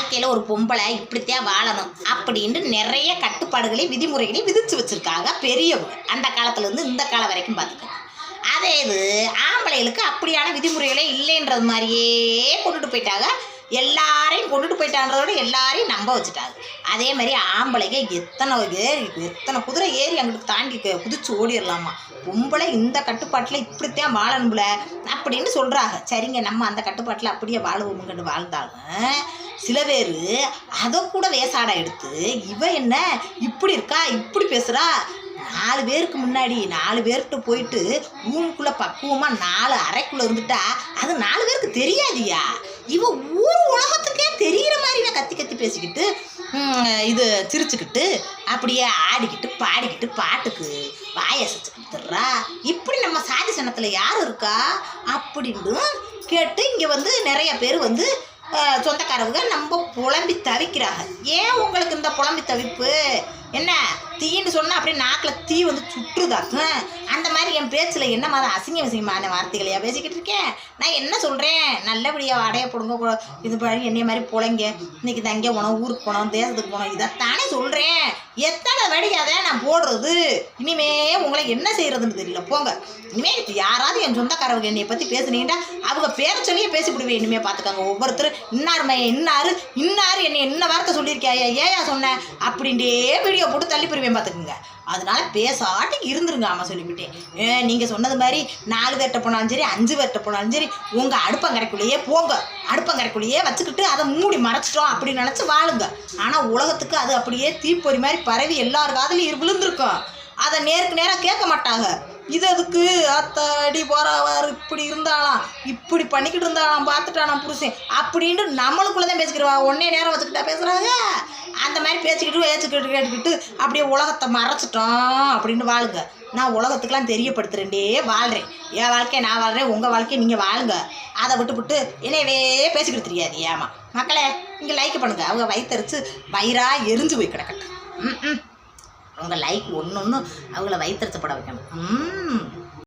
வாழ்க்கையில் ஒரு பொம்பளை இப்படித்தான் வாழணும் அப்படின்ட்டு நிறைய கட்டுப்பாடுகளை விதிமுறைகளை விதித்து வச்சுருக்காங்க பெரியவங்க. அந்த காலத்துலேருந்து இந்த காலம் வரைக்கும் பார்த்துக்கோங்க. அதே இது ஆம்பளைகளுக்கு அப்படியான விதிமுறைகளே இல்லைன்றது மாதிரியே கொண்டுட்டு போயிட்டாங்க. எல்லாரையும் கொண்டுட்டு போயிட்டான்றதோட எல்லாரையும் நம்ப வச்சுட்டாங்க. அதே மாதிரி ஆம்பளைங்க எத்தனை குதிரை ஏறி அங்கிட்டு தாண்டி குதிச்சு ஓடிடலாமா. பொம்பளை இந்த கட்டுப்பாட்டில் இப்படித்தான் வாழணும்ல அப்படின்னு சொல்கிறாங்க. சரிங்க, நம்ம அந்த கட்டுப்பாட்டில் அப்படியே வாழுவோமுங்கன்னு வாழ்ந்தாலும் சில பேர் அதை கூட வேசாடா எடுத்து இவ என்ன இப்படி இருக்கா இப்படி பேசுகிறா, 4 பேருக்கு முன்னாடி 4 பேர்கிட்ட போயிட்டு ரூமுக்குள்ளே பக்குவமாக 4 அறைக்குள்ளே இருந்துட்டா அது 4 பேருக்கு தெரியாதியா. இவன் ஊர் உலகத்துக்கே தெரிகிற மாதிரி நான் கத்தி பேசிக்கிட்டு இது சிரிச்சுக்கிட்டு அப்படியே ஆடிக்கிட்டு பாடிக்கிட்டு பாட்டுக்கு வாயசைச்சுக்கிட்டுறா. இப்படி நம்ம சாதி சனத்தில் யார் இருக்கா அப்படின்னு கேட்டு இங்கே நிறைய பேர் சொந்தக்காரவங்க நம்ம புலம்பி தவிக்கிறாங்க. ஏன் உங்களுக்கு இந்த புலம்பி தவிப்பு என்ன தீன்னு சொன்னால் அப்படியே நாக்கில் தீ சுற்றுதாக்கு. அந்த மாதிரி என் பேச்சில் என்ன மாதிரி அசிங்கமான வார்த்தைகளையா பேசிக்கிட்டு இருக்கேன். நான் என்ன சொல்கிறேன், நல்லபடியாக வாடையை போடுங்க, இது பண்ணி என்னைய மாதிரி பிள்ளைங்க இன்றைக்கி தங்கே போனோம், ஊருக்கு போனோம், தேசத்துக்கு போனோம், இதைத்தானே சொல்கிறேன். எத்தனை வடிக்காத நான் போடுறது. இனிமே உங்களை என்ன செய்கிறதுன்னு தெரியல, போங்க. இனிமேல் யாராவது என் சொந்தக்காரவங்க என்னையை பற்றி பேசுனீங்கன்னா அவங்க பேரை சொல்லியே பேசிவிடுவேன். இனிமேல் பார்த்துக்காங்க. ஒவ்வொருத்தரும் இன்னார் என்னை என்ன வார்த்தை சொல்லியிருக்கியா, ஏயா சொன்னேன் அப்படின்ட்டே வீடியோ போட்டு தள்ளி போடுவேன் பார்த்துக்குங்க. அதனால பேசாட்டுக்கு இருந்துருங்க. ஆமாம் சொல்லிவிட்டேன். நீங்கள் சொன்னது மாதிரி 4 பேர்கிட்ட போனாலும் சரி 5 பேர்கிட்ட போனாலும் சரி உங்கள் அடுப்பங்கரைக்குள்ளேயே போங்க. அடுப்பங்கரைக்குள்ளேயே வச்சுக்கிட்டு அதை மூடி மறைச்சிட்டோம் அப்படின்னு நினச்சி வாழுங்க. ஆனால் உலகத்துக்கு அது அப்படியே தீப்பொறி மாதிரி பரவி எல்லார் காதுலையும் விழுந்திருக்கும். அதை நேருக்கு நேராக கேட்க மாட்டாங்க. இது அதுக்கு அத்தாடி போறாவார் இப்படி இருந்தாலாம் இப்படி பண்ணிக்கிட்டு இருந்தாலாம் பார்த்துட்டானா புருஷன் அப்படின்ட்டு நம்மளுக்குள்ளே தான் பேசிக்கிறவா. ஒன்னே நேரம் வச்சுக்கிட்டா பேசுகிறாங்க. அந்த மாதிரி கேட்டுக்கிட்டு அப்படியே உலகத்தை மறைச்சிட்டோம் அப்படின்னு வாழுங்க. நான் உலகத்துக்கெலாம் தெரியப்படுத்துகிறேன்டே வாழ்கிறேன். என் வாழ்க்கையை நான் வாழ்கிறேன், உங்கள் வாழ்க்கையை நீங்கள் வாழுங்க. அதை விட்டு என்னையவே பேசிக்கிட்டு தெரியாது. ஏமா மக்களே, நீங்கள் லைக் பண்ணுங்கள். அவங்க வயிற்றுச்சு வயிறாக எரிஞ்சு போய் கிடக்கட்டும். உங்கள் லைக் ஒன்று அவங்கள வயிற்றுச்சப்பட வைக்கணும்.